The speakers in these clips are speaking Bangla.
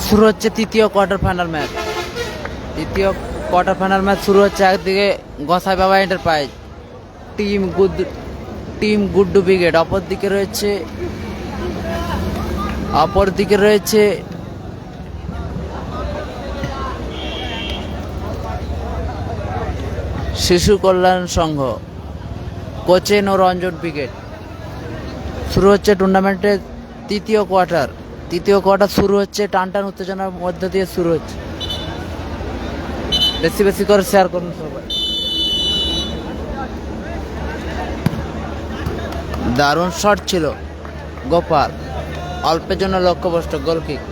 শুরু হচ্ছে তৃতীয় কোয়ার্টার ফাইনাল ম্যাচ। তৃতীয় কোয়ার্টার ফাইনাল ম্যাচ শুরু হচ্ছে। একদিকে গোসাই Baba enterprise team Guddu brigade, অপরদিকে রয়েছে শিশু কল্যাণ সংঘ, কোচেন ও রঞ্জন ব্রিগেড। শুরু হচ্ছে টুর্নামেন্টের তৃতীয় কোয়ার্টার শুরু হচ্ছে। টানটান উত্তেজনার মধ্যে দিয়ে শুরু হচ্ছে। বেশি বেশি করে শেয়ার করুন সবাই। দারুণ শট ছিল গোপাল, অল্পের জন্য লক্ষ্যভ্রষ্ট, গোলকিক।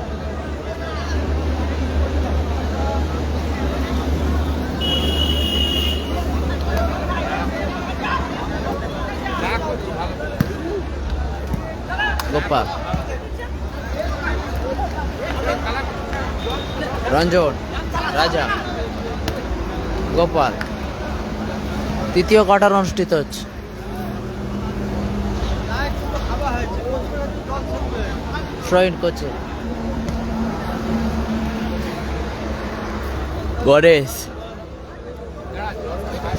গোপাল, রঞ্জন, রাজা, গোপাল। তৃতীয় কোয়ার্টার অনুষ্ঠিত হচ্ছে। ফ্রয়েড কোচে গণেশ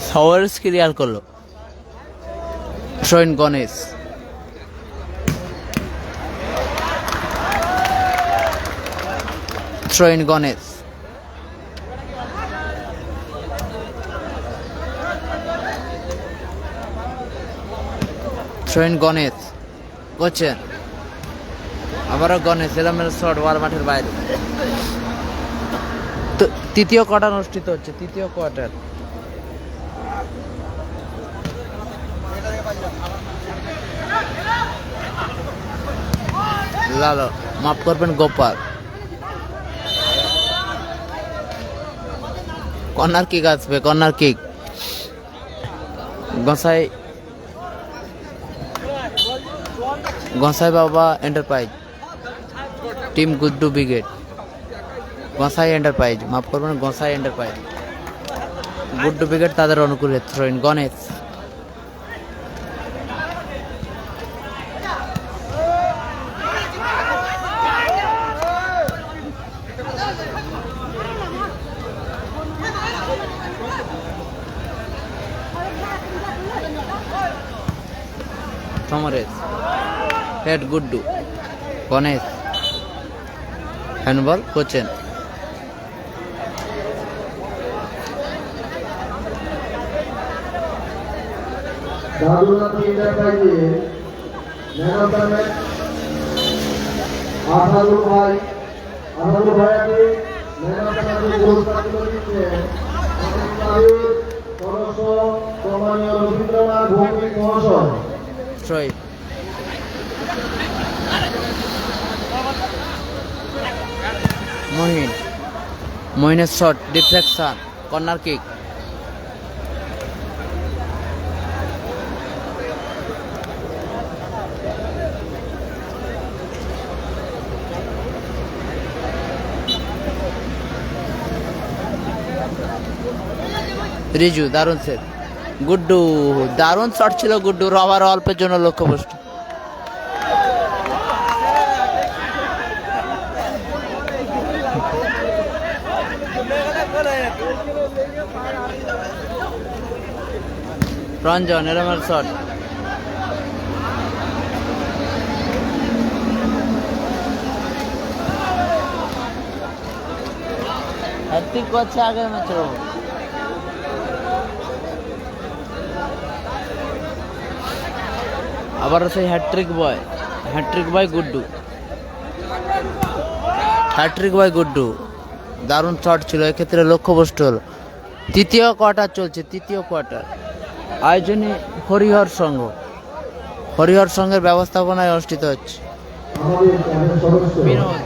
সওয়ার্স ক্লিয়ার করলো। ফ্রয়েড গণেশ, ফ্রয়েড গণেশ, ফ্রয়েড গণেশ কোচেন। আবারও গণেশ, এলোমেলো শট ওয়াল মাঠের বাইরে। তো তৃতীয় কোয়ার্টার অনুষ্ঠিত হচ্ছে। তৃতীয় কোয়ার্টার লালো, মাফ করবেন গোপাল। কর্নার কিক আসবে, corner kick. Gosai Baba enterprise team Guddu brigade, Gosai enterprise, মাফ করবেন গোসাই এন্টারপ্রাইজ, গুড্ডু ব্রিগেড তাদের অনুকূলে। Throw in Ganesh, Samaresh, head Guddu, Ganesh, handball কোচেন। মহিনের shot, deflection, corner kick. Riju, দারুণ সেভ। গুড্ডু, দারুণ শট ছিল গুড্ডুর, আবার অল্পের জন্য লক্ষ্যভ্রষ্ট। রঞ্জন, এলোমেলো শট। হ্যাট্রিক করছে আগের ম্যাচের। আবার সেই হ্যাট্রিক বয় গুড্ডু, দারুণ শট ছিল, এক্ষেত্রে লক্ষ্যভ্রষ্ট হল। তৃতীয় কোয়ার্টার চলছে। তৃতীয় কোয়ার্টার আয়োজনে হরিহর সংঘের ব্যবস্থাপনায় অনুষ্ঠিত হচ্ছে। বিনোদ,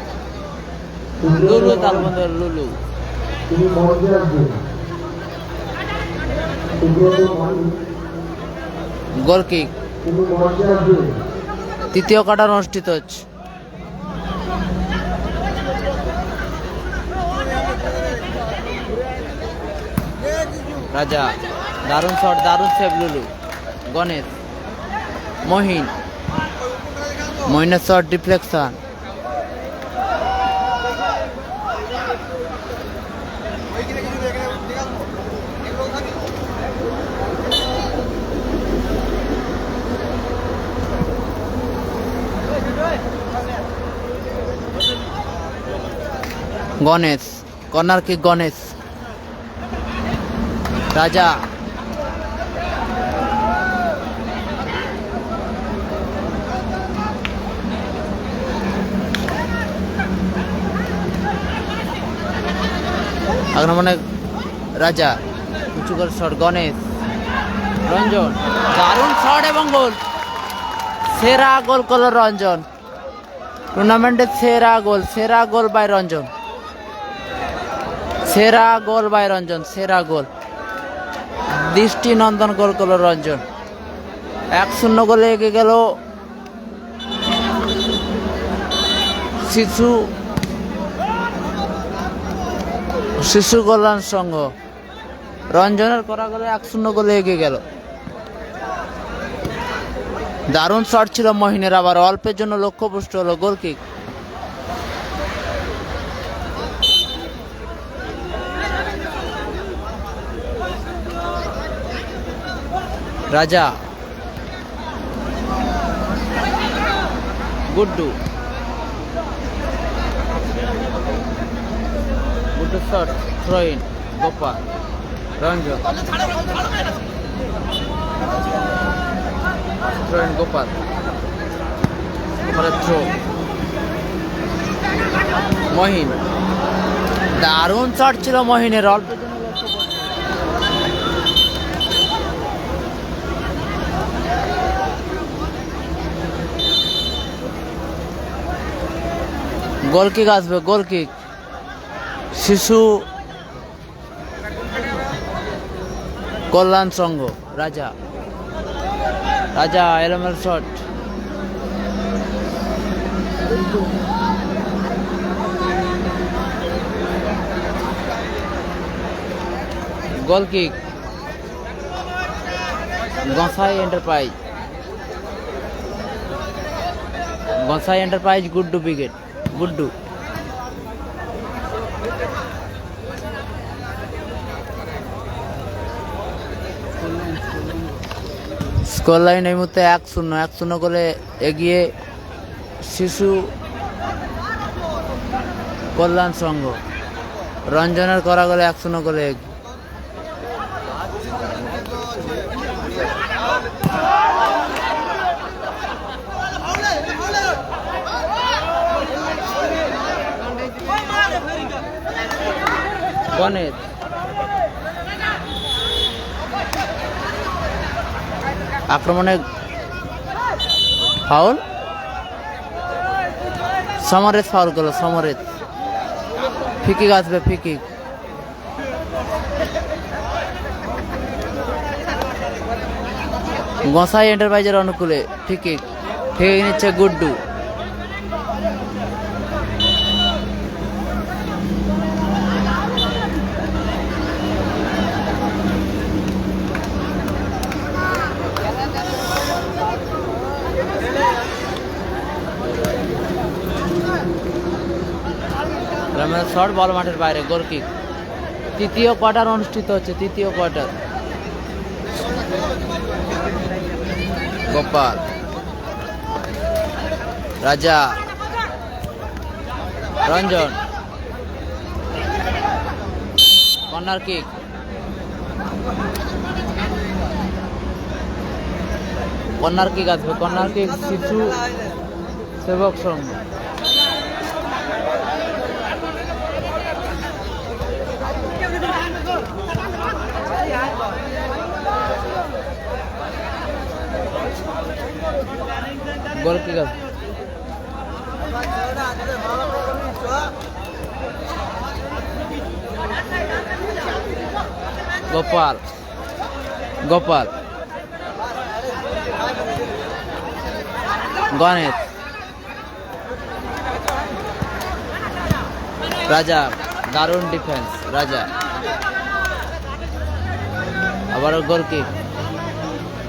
লুলু, তালবন্দর লুলু, গোলকিক। তৃতীয় কোয়ার্টার অনুষ্ঠিত হচ্ছে। রাজা, দারুণ শট, দারুণ সেভ লুলু, গণেশ, মহিনের shot, deflection, Ganesh, corner kick Ganesh. Raja, আক্রমণে রাজা, উঁচু করে শট গণেশ। রঞ্জন, দারুণ শট এবং গোল। সেরা গোল করল রঞ্জন, টুর্নামেন্টের সেরা গোল বাই রঞ্জন, সেরা গোল বাই রঞ্জন, সেরা গোল। দৃষ্টি নন্দন গোল করল রঞ্জন। 1-0 গোলে এগিয়ে গেল শিশু কল্যাণ সংঘ। রঞ্জনের করা গোলে 1-0 গোলে এগিয়ে গেল। দারুণ শট ছিল মহিনের, আবার অল্পের জন্য লক্ষ্যপুষ্ট হলো। Goal kick. Raja, Guddu, Guddu shot, throw in Gopal. Ranjan, throw in Gopal, throw. Mahin, দারুণ শট ছিল মহিনের, অল্প গোল কিক আসবে। গোল কিক শিশু কল্যাণ সংঘ। রাজা, রাজা এলোমেলো shot. Goal kick Gosai enterprise. Gosai enterprise Guddu wicket. Guddu, score line এই মুহূর্তে 1-0 গোলে এগিয়ে শিশু কল্যাণ সংঘ। রঞ্জনের করা গোলে 1-0 গোলে এগিয়ে। গণেশ, আক্রমণে ফাউল। সমরেশ ফাউল করলো। সমরেশ, ফিকিক আসবে। ফিকিক গোসাই এন্টারপ্রাইজের অনুকূলে। ফিকিক নিচ্ছে গুড্ডু। শর্ট বল মাঠের বাইরে। Goal kick. তৃতীয় কোয়ার্টার অনুষ্ঠিত হচ্ছে। তৃতীয় কোয়ার্টার। গোপাল, রাজা, Ranjan, corner kick. Corner kick আসবে। কর্নার কিক শিশু সেবক সংঘ। গোল কিক আসবে। গোপাল, গোপাল, গণেশ, রাজা, দারুণ ডিফেন্স। রাজা, আবারও গোল কিক।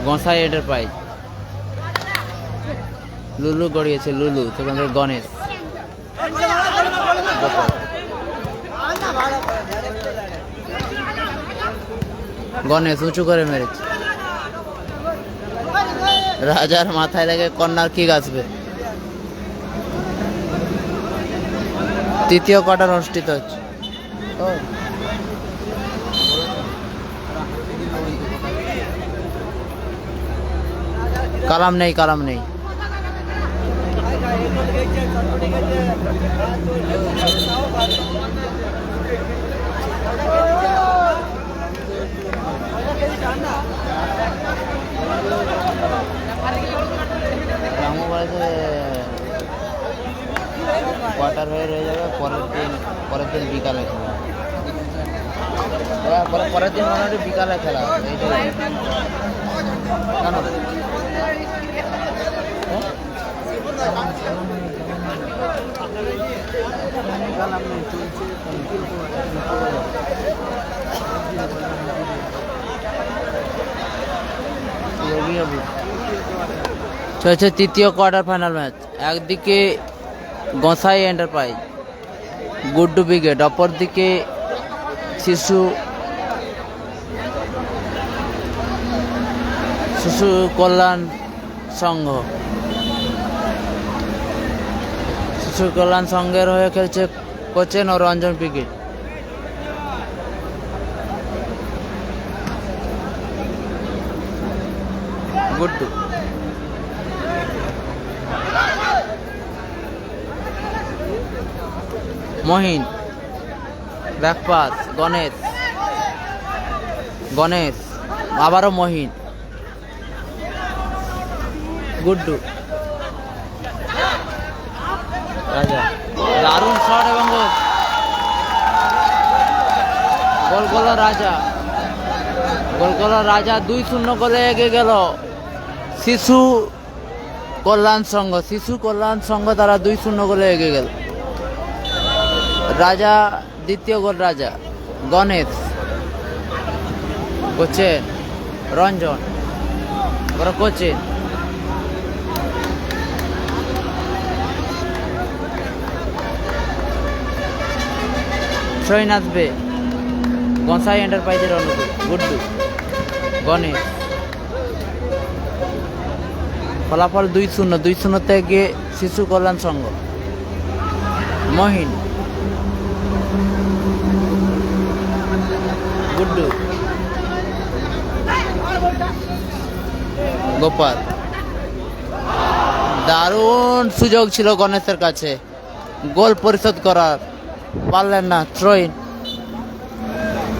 গোসাই এন্টারপ্রাইজ। লুলু গড়িয়েছে। লুলু, সেখান থেকে গণেশ। গণেশ উঁচু করে মেরেছে। রাজার মাথায় লেগে কর্নার কিক আসবে। তৃতীয় কোয়ার্টার অনুষ্ঠিত হচ্ছে। কালাম নেই, কালাম নেই। কোয়ার্টার হয়ে রয়ে যাবে পরের দিন বিকালে খেলা। পরের দিন মোটামুটি বিকালে খেলা এইটাই কেন চলছে তৃতীয় কোয়ার্টার ফাইনাল ম্যাচ। একদিকে গোসাই এন্টারপ্রাইজ গুড্ডু ব্রিগেড, অপরদিকে শিশু কল্যাণ সংঘ। শিশু কল্যাণ সংঘের হয়ে খেলছে কোচেন ও রঞ্জন ব্রিগেড। গুড্ডু মহিন, ব্যাকপাস গণেশ আবারও মহিন, গুড্ডু রাজা, দারুণ শট এবং গোল করল রাজা 2-0 গোলে এগিয়ে গেল শিশু কল্যাণ সংঘ তারা 2-0 গোলে এগিয়ে গেল। রাজা দ্বিতীয় গোল, রাজা গণেশ, কোচেন রঞ্জন, কোচেন ট্রেন আসবে গোসাই এন্টারপ্রাইজের অনুকূল। গুড্ডু গণেশ, ফলাফল 2-0 থেকে শিশু কল্যাণ সংঘ। মহিন, গুড্ডু, গোপাল, দারুণ সুযোগ ছিল গণেশের কাছে, গোল পরিশোধ করার পারলেন না। ট্রেন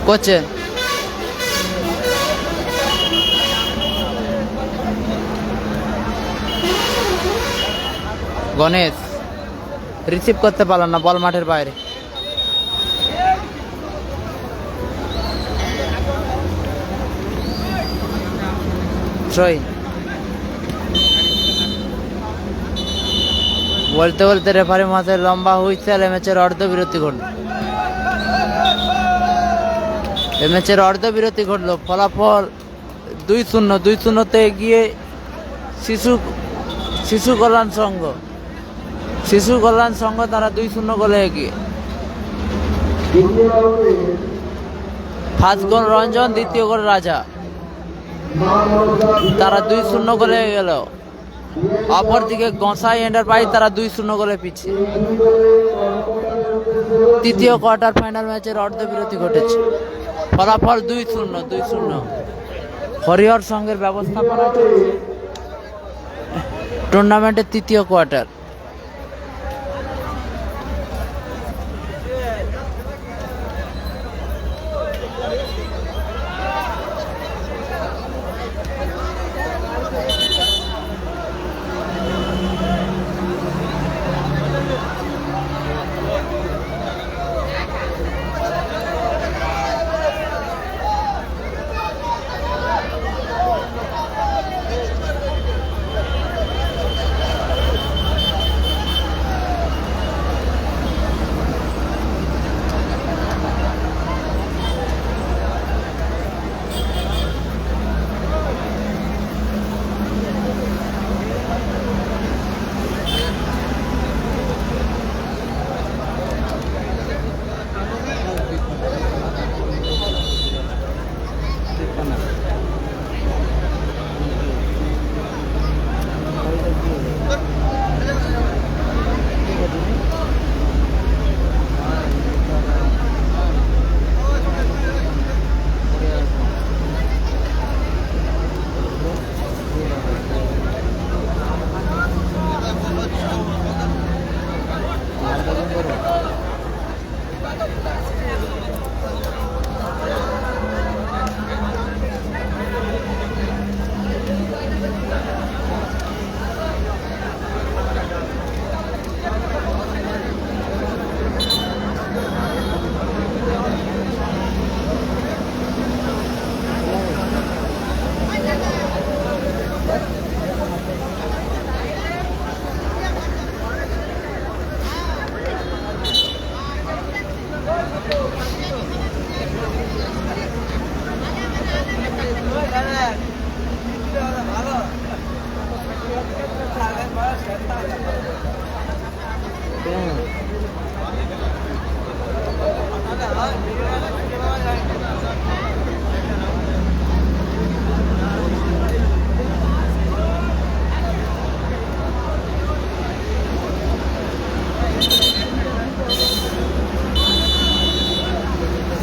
কোচেন গণেশ রিসিভ করতে পারলেন না, বল মাঠের বাইরে। বলতে বলতে রেফারি মাঠে লম্বা হুইসেল, ম্যাচের অর্ধবিরতি ঘটল। ফলাফল 2-0 এগিয়ে শিশু কল্যাণ সংঘ তারা 2-0 গোলে এগিয়ে। ফার্স্ট গোল রঞ্জন, দ্বিতীয় গোল রাজা, তারা 2-0 গোলে গেল। অপরদিকে গোসাই এন্টারপ্রাইজ তারা 2-0 গোলে পিছিয়ে। তৃতীয় কোয়ার্টার ফাইনাল ম্যাচের অর্ধবিরতি ঘটেছে। ফলাফল 2-0। হরিহর সংঘের ব্যবস্থাপনা চলছে টুর্নামেন্টের তৃতীয় কোয়ার্টার।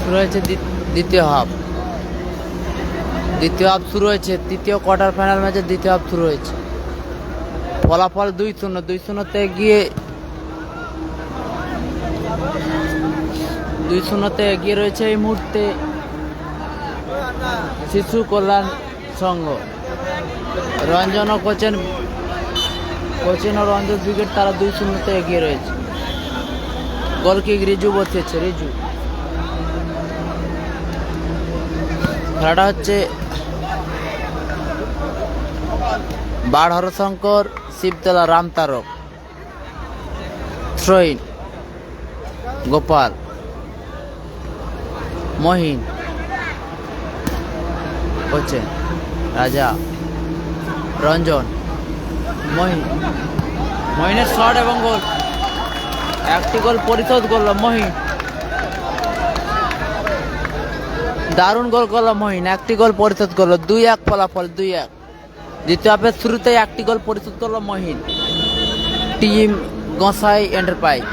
শুরু হয়েছে দ্বিতীয় হাফ। দ্বিতীয় হাফ শুরু হয়েছে, তৃতীয় কোয়ার্টার ফাইনাল ম্যাচের দ্বিতীয় হাফ শুরু হয়েছে। ফলাফল 2-0। 2-0-তে এগিয়ে 2-0-তে এগিয়ে রয়েছে এই মুহূর্তে শিশু কল্যাণ সংঘ। রঞ্জন ও কোচেন ও রঞ্জন ব্রিগেড তারা 2-0-তে এগিয়ে রয়েছে। গোলকিক রিজু বসেছে, রিজু। খেলাটা হচ্ছে বাড় হরশঙ্কর, শিবতলা রামতারক। থ্রোইন গোপাল, মহিন, কোচেন, রাজা, রঞ্জন, মহিনের শট এবং গোল। একটি গোল পরিশোধ করল মহিন। দারুণ গোল করল মহিন, একটি গোল পরিশোধ করলো। 2-1 ফলাফল, 2-1। দ্বিতীয় হাফের শুরুতেই একটি গোল পরিশোধ করলো মহিন। টিম গোসাই এন্টারপ্রাইজ।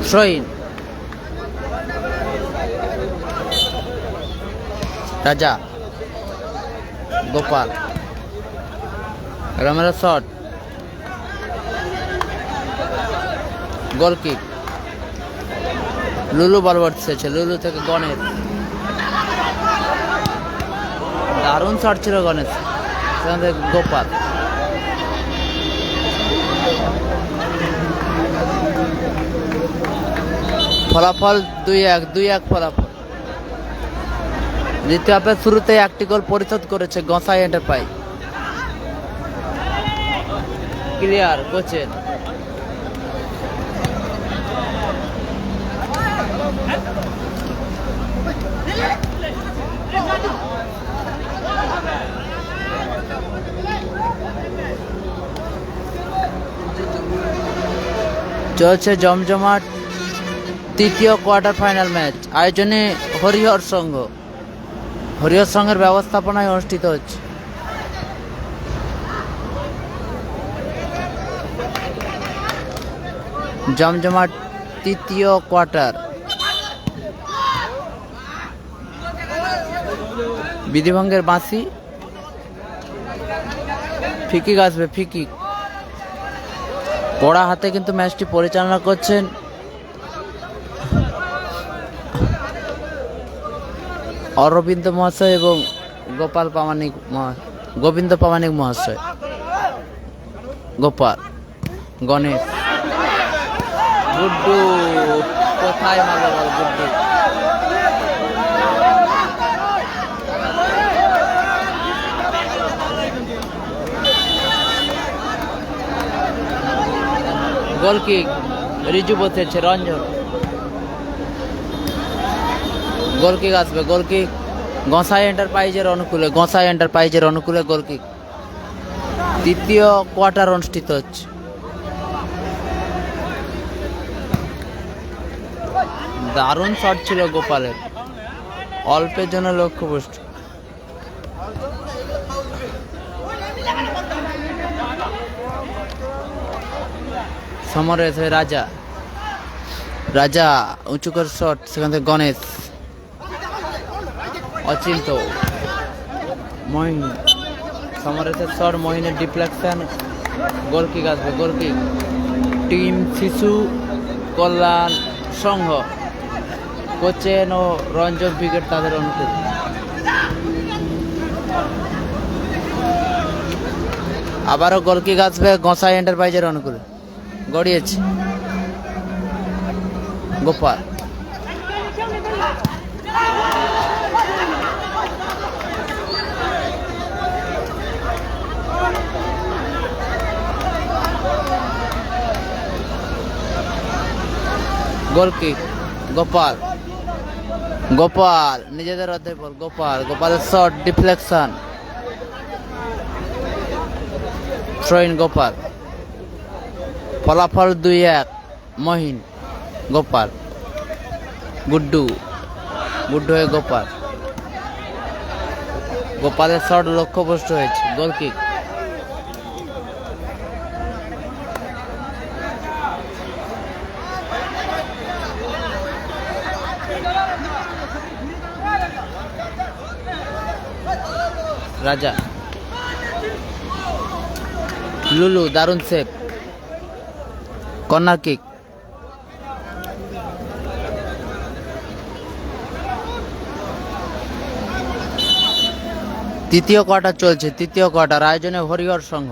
থ্রোইন রাজা, গোপাল, রমের শট, গোল কিক। লুলু বল বসেছে, লুলু থেকে গণেশ। দারুণ শট ছিল গণেশ, সেখান থেকে গোপাল। ফলাফল 2-1 ফলাফল। দ্বিতীয় হাফের শুরুতে একটি গোল পরিশোধ করেছে গোসাই এন্টারপ্রাইজ। ক্লিয়ার কোচেন। চলছে জমজমাট তৃতীয় কোয়ার্টার ফাইনাল ম্যাচ। আয়োজনে হরিহর সংঘ। হরিহর সংঘের ব্যবস্থাপনায় অনুষ্ঠিত হচ্ছে। জমজমাট তৃতীয় কোয়ার্টার। বিধিভঙ্গের বাঁশি, ফিকিক আসবে, ফিকিক। কড়া হাতে কিন্তু ম্যাচটি পরিচালনা করছেন অরবিন্দ মহাশয় এবং গোবিন্দ প্রামাণিক মহাশয়। গোপাল, গণেশ, গুড্ডু কোথায় মারল বল, গুড্ডু। গোল কিক রিজু বসেছে, রঞ্জন। গোল কিক আসবে, গোল কিক গোসাই এন্টারপ্রাইজের অনুকূলে গোল কিক। তৃতীয় কোয়ার্টার অনুষ্ঠিত হচ্ছে। দারুণ শট ছিল গোপালের, অল্পের জন্য লক্ষ্যভ্রষ্ট। সমরে রাজা উঁচু করে শট, সেখান থেকে গণেশ, অচিন্ত, মহিন। সমরেশের শট, মহিনের ডিফ্লেকশন, গোল কিক আসবে, গোল কিক। টিম শিশু কল্যাণ সংঘ, কোচেন ও রঞ্জন ব্রিগেড তাদের অনুকূল। আবারও গোল কিক আসবে গোসাই এন্টারপ্রাইজের অনুকূলে। গড়িয়েছে গোপাল, গোল কিক। গোপাল নিজেদের অর্ধেক বল। গোপালের শট, ডিফ্লেকশন। থ্রোইন গোপাল। ফলাফল 2-1 মহিন গোপাল। গুড্ডু গুড্ডু হয়ে গোপাল। গোপালের শট লক্ষ্যভ্রষ্ট হয়েছে, গোল কিক। রাজা লুলু দারুণ সেভ, কর্নার কিক। তৃতীয় কোয়ার্টার চলছে, তৃতীয় কোয়ার্টার আয়োজনে হরিহর সংঘ।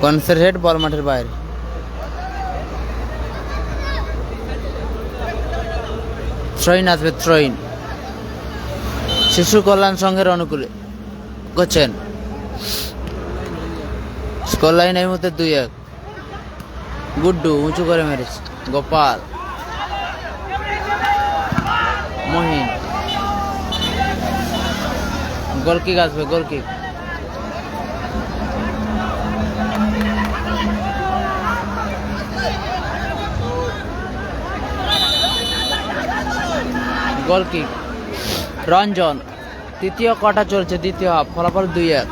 কনসের হেড, বল মাঠের বাইরে। থ্রোইন আসবে, থ্রোইন শিশু কল্যাণ সংঘের অনুকূলে। কোচেন স্কোর লাইন এই মুহূর্তে 2-1। গুড্ডু উঁচু করে মেরেছে, গোপাল। মহিন গোল কিক আসবে, goal kick. Goal kick Ranjan. তৃতীয় কোয়ার্টার চলছে, দ্বিতীয় হাফ, ফলাফল 2-1।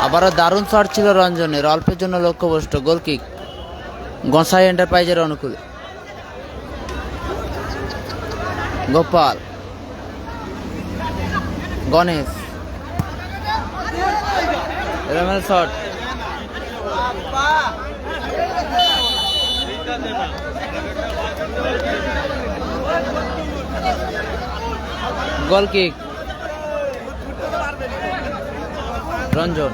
আবারও দারুণ শট ছিল রঞ্জনের, অল্পের জন্য লক্ষ্যভ্রষ্ট, গোল কিক গোসাই এন্টারপ্রাইজের অনুকূলে। গোপাল, গণেশ, এলোমেলো শট, গোল কিক রঞ্জন।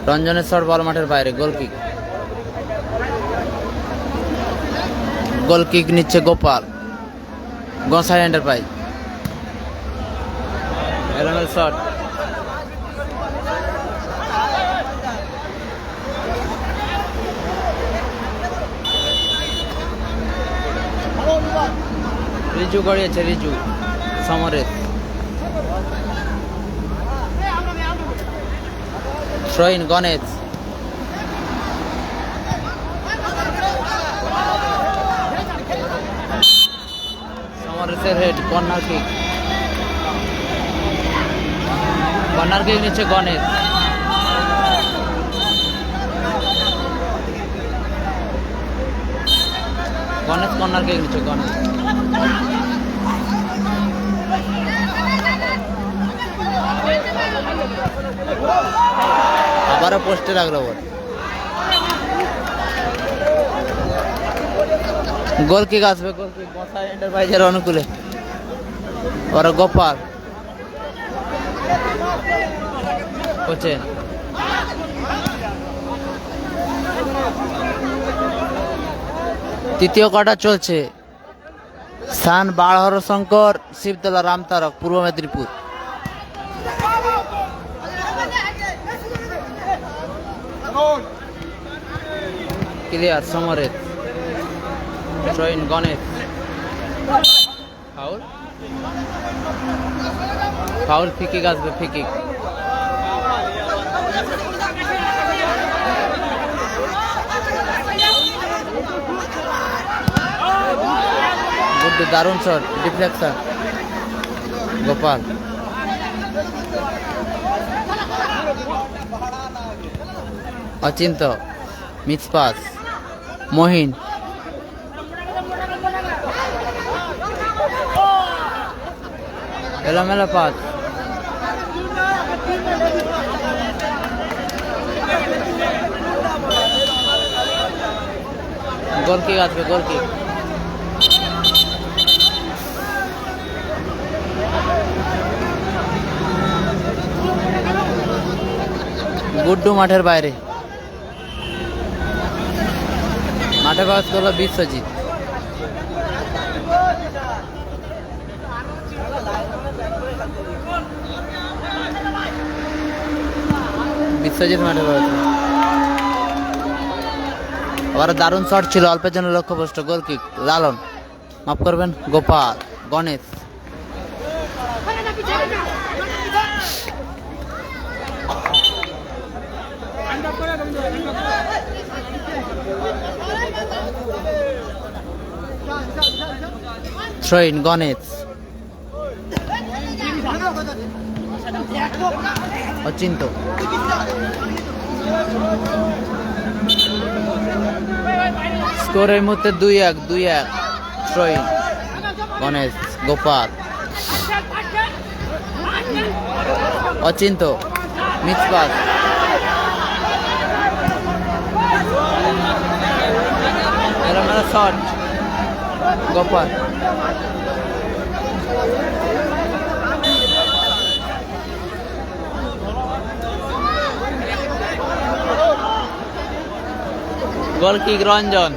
রঞ্জনের শট বল মাঠের বাইরে, গোল কিক। গোল কিক নিচ্ছে গোপাল, গোসাই এন্টারপ্রাইজ। এলোমেলো শট, রিজু গড়িয়েছে, রিজু সমরেশ। থ্রোইন গণেশ। সমরেশের head, corner kick. Corner kick নিচ্ছে গণেশ। গণেশ কর্নার কিক নিচ্ছে, গণেশ। আবারও পোস্টে রাখলো বল, গোল কিক আসবে, গোল কিক গোসাই এন্টারপ্রাইজের অনুকূলে। ওরা গোপাল, কোচেন তৃতীয় কোয়ার্টার চলছে। স্থান বাড়হর Shankar, Shibtala Ramtarak, Purba Medinipur. Clear Samaresh. Throw in Ganesh. Foul, foul, free kick আসবে, ফিকিক। গুড্ডু দারুণ shot, deflection, Gopal. Achinta miss pass, Mahin. এলোমেলো পাস, গোল কিক আসবে, গোল কিক। গুড্ডু মাঠের বাইরে, মাঠে পাস করলো বিশ্বজিৎ। বিশ্বজিৎ মাঠে পাস। আবার দারুণ শট ছিল, অল্পের জন্য লক্ষ্যভ্রষ্ট, গোল কিক লালন, মাফ করবেন Gopal. Ganesh throw in Ganesh. Achinta. Score এই মুহূর্তে 2-1 throw in Ganesh Gopal. Achinta miss pass. এলোমেলো shot Gopal. Goal kick Ranjan.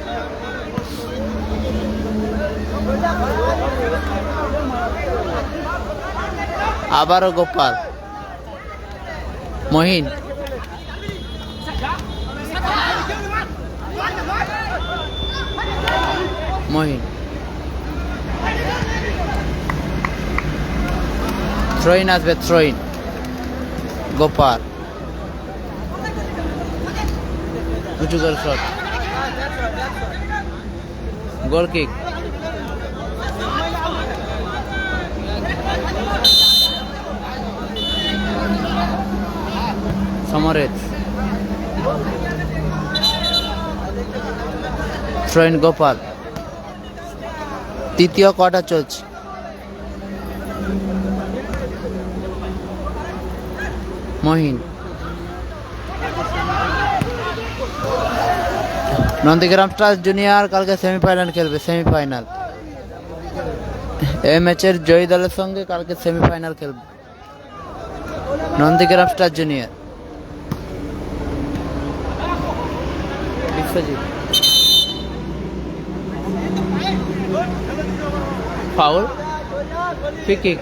আবারও গোপাল। মহিন। মহিন থ্রো ইন আসবে, থ্রো ইন গোপাল। উঁচু goal shot goal kick. Samaresh throw in Gopal. তৃতীয় কোয়ার্টার চলছে। মহিন। নন্দীগ্রাম স্টার্স জুনিয়র কালকে সেমিফাইনাল খেলবে, সেমিফাইনাল। এই ম্যাচের জয়ী দলের সঙ্গে কালকে সেমিফাইনাল খেলবে Nandigram star junior. Biswajit foul, free kick.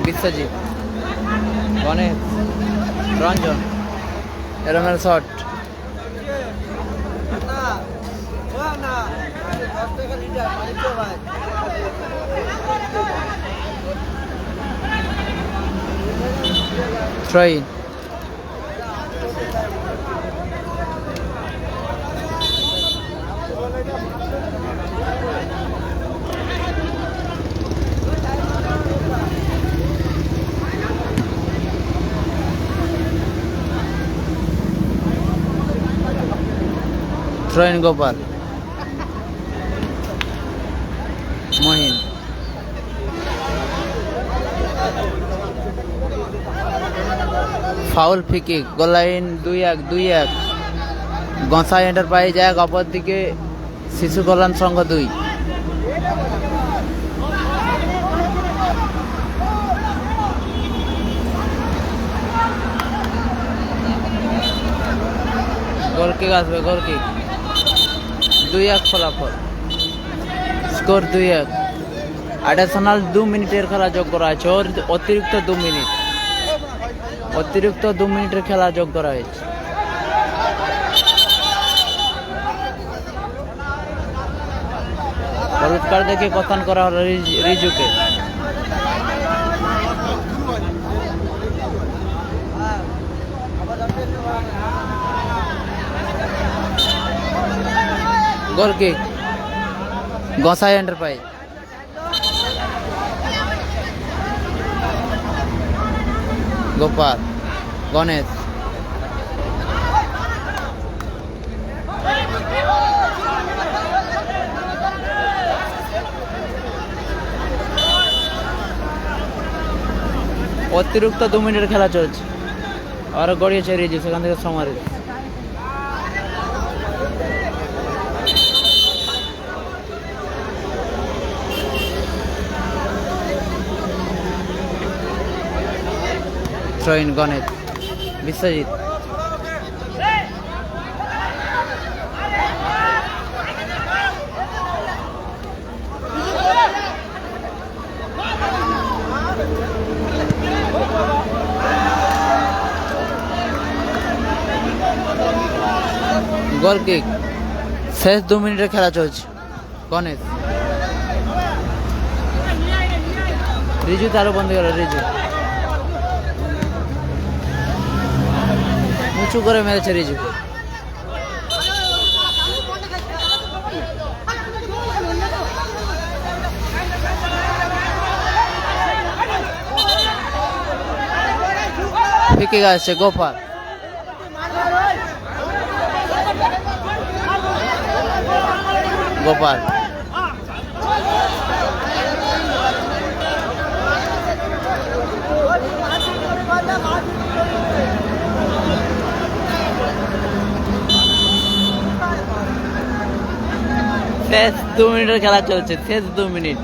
Biswajit Ganesh Ranjan এলোমেলো shot. Throw in throw in Gopal. Mahin foul, free kick. Goal line 2-1 Gosai enterprise 1, অপরদিকে শিশু কল্যাণ সংঘ 2। গোল কিক আসবে, গোল কিক। 2-1 ফলাফল, স্কোর 2-1। অ্যাডিশনাল 2 মিনিটের খেলা যোগ করা হয়েছে, অতিরিক্ত 2 মিনিট, অতিরিক্ত 2 মিনিটের খেলা যোগ করা হয়েছে। হলুদ কার্ড দেখে কথান করা হলো রিজুকে। Goal kick Gosai enterprise. Gopal Ganesh অতিরিক্ত 2 মিনিটের খেলা চলছে। আরো গড়িয়েছে রিজু, সেখান থেকে সমরে throw in Ganesh Biswajit. Goal kick, শেষ 2 মিনিটের খেলা চলছে। গণেশ রিজু তারও বন্ধ করো, রিজু উঁচু করে মেরেছে রিজু। ফিকে গেছে গোপাল। গোপাল শেষ 2 মিনিটের খেলা চলছে, শেষ 2 মিনিট।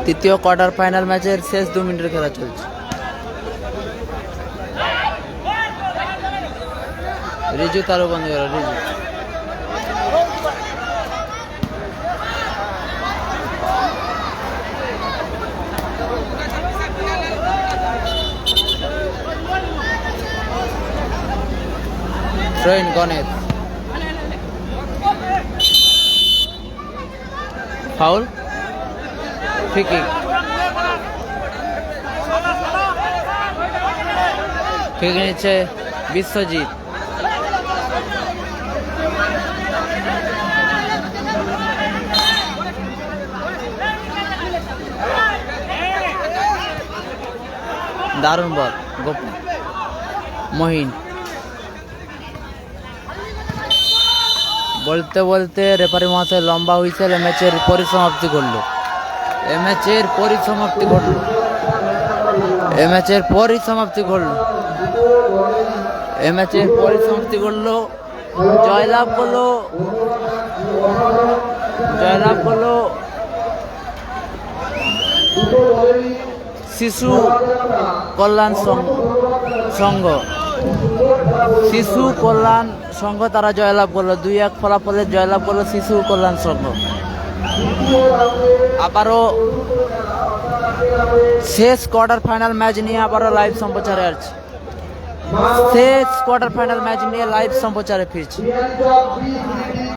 তৃতীয় কোয়ার্টার ফাইনাল ম্যাচের শেষ 2 মিনিটের খেলা চলছে। রিজু তারও বন্ধ করো, Riju train Ganesh foul, free kick নিচ্ছে বিশ্বজিৎ। দারুণ বল গোপাল, মহিন বলতে বলতে রেফারি মহাশয় লম্বা হুইসেল ম্যাচের পরিসমাপ্তি করলো। ম্যাচের পরিসমাপ্তি ঘটলো, ম্যাচের পরিসমাপ্তি ঘটলো, ম্যাচের পরিসমাপ্তি ঘটলো। জয়লাভ করলো, জয়লাভ করলো শিশু কল্যাণ সংঘ। শিশু কল্যাণ সংঘ তারা জয়লাভ করলো, 2-1 ফলাফলে জয়লাভ করলো শিশু কল্যাণ সংঘ। আবারও শেষ কোয়ার্টার ফাইনাল ম্যাচ নিয়ে আবারও লাইভ সম্প্রচারে আসছে, শেষ কোয়ার্টার ফাইনাল ম্যাচ নিয়ে লাইভ সম্প্রচারে ফিরছি।